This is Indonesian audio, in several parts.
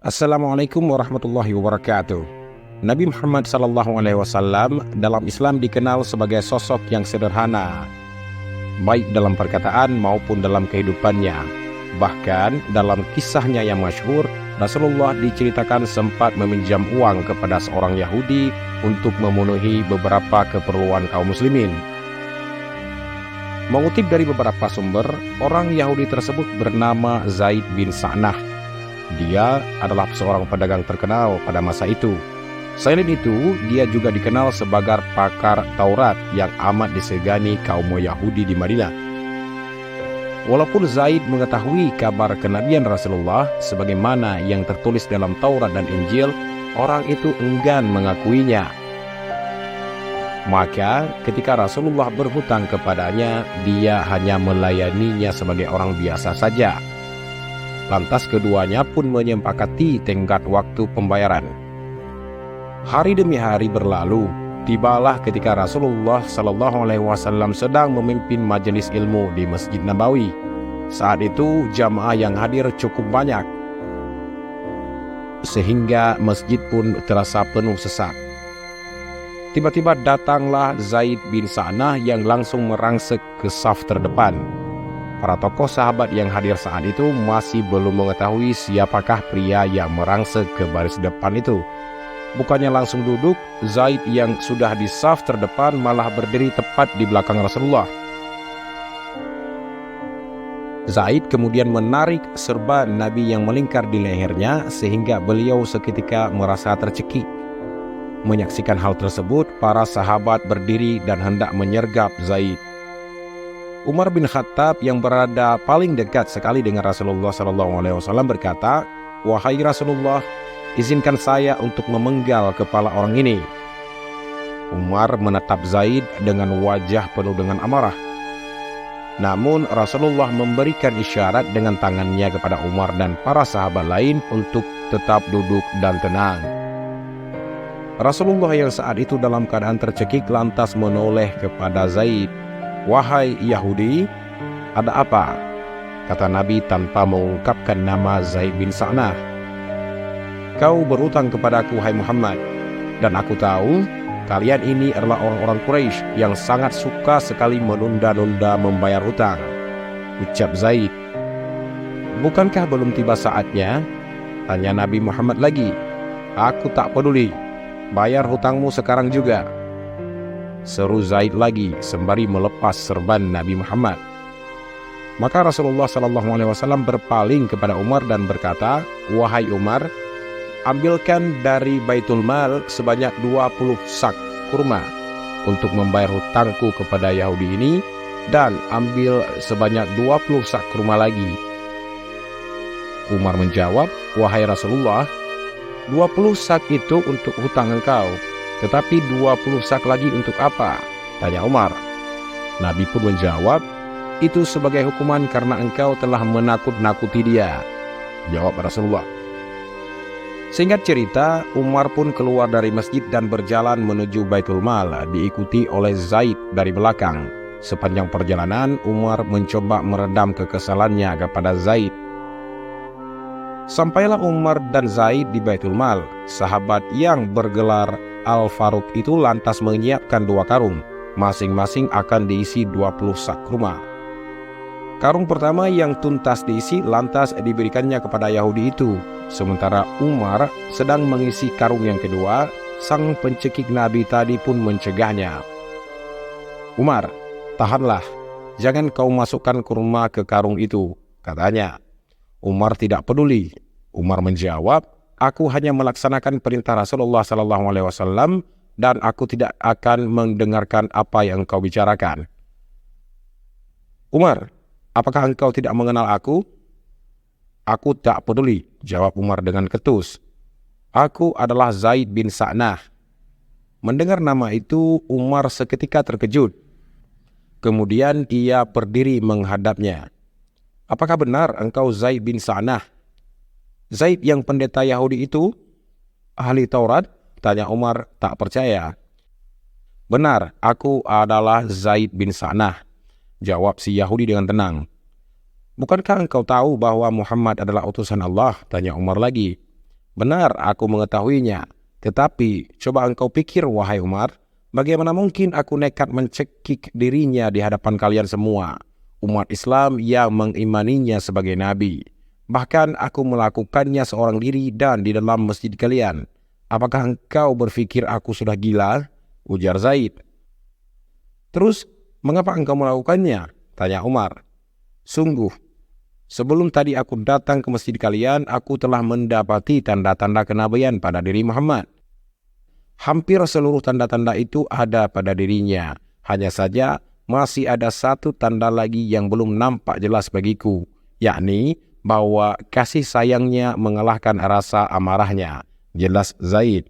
Assalamualaikum warahmatullahi wabarakatuh. Nabi Muhammad SAW dalam Islam dikenal sebagai sosok yang sederhana, baik dalam perkataan maupun dalam kehidupannya. Bahkan dalam kisahnya yang masyhur, Rasulullah diceritakan sempat meminjam uang kepada seorang Yahudi untuk memenuhi beberapa keperluan kaum muslimin. Mengutip dari beberapa sumber, orang Yahudi tersebut bernama Zaid bin Sa'nah. Dia adalah seorang pedagang terkenal pada masa itu. Selain itu, dia juga dikenal sebagai pakar Taurat yang amat disegani kaum Yahudi di Madinah. Walaupun Zaid mengetahui kabar kenabian Rasulullah sebagaimana yang tertulis dalam Taurat dan Injil, orang itu enggan mengakuinya. Maka ketika Rasulullah berhutang kepadanya, dia hanya melayaninya sebagai orang biasa saja. Lantas keduanya pun menyepakati tenggat waktu pembayaran. Hari demi hari berlalu, tibalah ketika Rasulullah SAW sedang memimpin majelis ilmu di Masjid Nabawi. Saat itu jamaah yang hadir cukup banyak, sehingga masjid pun terasa penuh sesak. Tiba-tiba datanglah Zaid bin Sa'nah yang langsung merangsek ke saf terdepan. Para tokoh sahabat yang hadir saat itu masih belum mengetahui siapakah pria yang merangsek ke baris depan itu. Bukannya langsung duduk, Zaid yang sudah di saf terdepan malah berdiri tepat di belakang Rasulullah. Zaid kemudian menarik serban Nabi yang melingkar di lehernya sehingga beliau seketika merasa tercekik. Menyaksikan hal tersebut, para sahabat berdiri dan hendak menyergap Zaid. Umar bin Khattab yang berada paling dekat sekali dengan Rasulullah SAW berkata, "Wahai Rasulullah, izinkan saya untuk memenggal kepala orang ini." Umar menatap Zaid dengan wajah penuh dengan amarah. Namun Rasulullah memberikan isyarat dengan tangannya kepada Umar dan para sahabat lain untuk tetap duduk dan tenang. Rasulullah yang saat itu dalam keadaan tercekik lantas menoleh kepada Zaid. "Wahai Yahudi, ada apa?" kata Nabi tanpa mengungkapkan nama Zaid bin Sa'nah. "Kau berhutang kepadaku, hai Muhammad, dan aku tahu kalian ini adalah orang-orang Quraisy yang sangat suka sekali menunda-nunda membayar hutang," ucap Zaid. "Bukankah belum tiba saatnya?" tanya Nabi Muhammad lagi. "Aku tak peduli, bayar hutangmu sekarang juga," seru Zaid lagi sembari melepas serban Nabi Muhammad. Maka Rasulullah SAW berpaling kepada Umar dan berkata, "Wahai Umar, ambilkan dari Baitul Mal sebanyak 20 sak kurma untuk membayar hutangku kepada Yahudi ini, dan ambil sebanyak 20 sak kurma lagi." Umar menjawab, "Wahai Rasulullah, 20 sak itu untuk hutang engkau, tetapi 20 sak lagi untuk apa?" tanya Umar. Nabi pun menjawab, "Itu sebagai hukuman karena engkau telah menakut-nakuti dia," jawab Rasulullah. Singkat cerita, Umar pun keluar dari masjid dan berjalan menuju Baitul Mal, diikuti oleh Zaid dari belakang. Sepanjang perjalanan, Umar mencoba meredam kekesalannya kepada Zaid. Sampailah Umar dan Zaid di Baitul Mal. Sahabat yang bergelar Al-Faruq itu lantas menyiapkan 2 karung, masing-masing akan diisi 20 sak kurma. Karung pertama yang tuntas diisi lantas diberikannya kepada Yahudi itu. Sementara Umar sedang mengisi karung yang kedua, sang pencekik Nabi tadi pun mencegahnya. "Umar, tahanlah, jangan kau masukkan kurma ke karung itu," katanya. Umar tidak peduli. Umar menjawab, "Aku hanya melaksanakan perintah Rasulullah SAW dan aku tidak akan mendengarkan apa yang engkau bicarakan." "Umar, apakah engkau tidak mengenal aku?" "Aku tak peduli," jawab Umar dengan ketus. "Aku adalah Zaid bin Sa'nah." Mendengar nama itu, Umar seketika terkejut. Kemudian ia berdiri menghadapnya. "Apakah benar engkau Zaid bin Sa'nah, Zaid yang pendeta Yahudi itu, ahli Taurat?" tanya Umar tak percaya. "Benar, aku adalah Zaid bin Sa'nah," jawab si Yahudi dengan tenang. "Bukankah engkau tahu bahwa Muhammad adalah utusan Allah?" tanya Umar lagi. Benar, aku mengetahuinya. Tetapi, coba engkau pikir, wahai Umar, bagaimana mungkin aku nekat mencekik dirinya di hadapan kalian semua, umat Islam yang mengimaninya sebagai nabi. Bahkan aku melakukannya seorang diri dan di dalam masjid kalian. Apakah engkau berpikir aku sudah gila? Ujar Zaid. Terus, mengapa engkau melakukannya? Tanya Umar. Sungguh, sebelum tadi aku datang ke masjid kalian, aku telah mendapati tanda-tanda kenabian pada diri Muhammad. Hampir seluruh tanda-tanda itu ada pada dirinya. Hanya saja masih ada satu tanda lagi yang belum nampak jelas bagiku, yakni bahwa kasih sayangnya mengalahkan rasa amarahnya. Jelas Zaid.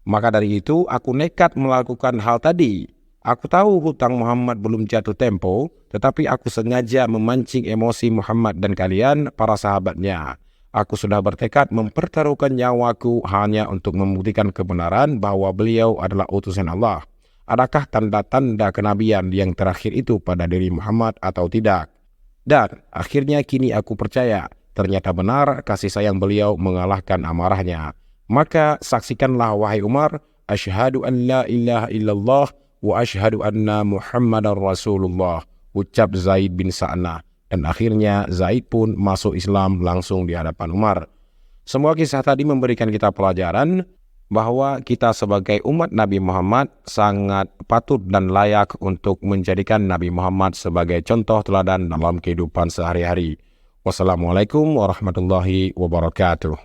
Maka dari itu aku nekat melakukan hal tadi. Aku tahu hutang Muhammad belum jatuh tempo, tetapi aku sengaja memancing emosi Muhammad dan kalian, para sahabatnya. Aku sudah bertekad mempertaruhkan nyawaku hanya untuk membuktikan kebenaran bahwa beliau adalah utusan Allah. Adakah tanda-tanda kenabian yang terakhir itu pada diri Muhammad atau tidak? Dan akhirnya kini aku percaya, ternyata benar kasih sayang beliau mengalahkan amarahnya. Maka saksikanlah wahai Umar, asyhadu an la ilaha illallah wa asyhadu anna Muhammadar Rasulullah, ucap Zaid bin Sa'nah. Dan akhirnya Zaid pun masuk Islam langsung di hadapan Umar. Semua kisah tadi memberikan kita pelajaran bahwa kita sebagai umat Nabi Muhammad sangat patut dan layak untuk menjadikan Nabi Muhammad sebagai contoh teladan dalam kehidupan sehari-hari. Wassalamualaikum warahmatullahi wabarakatuh.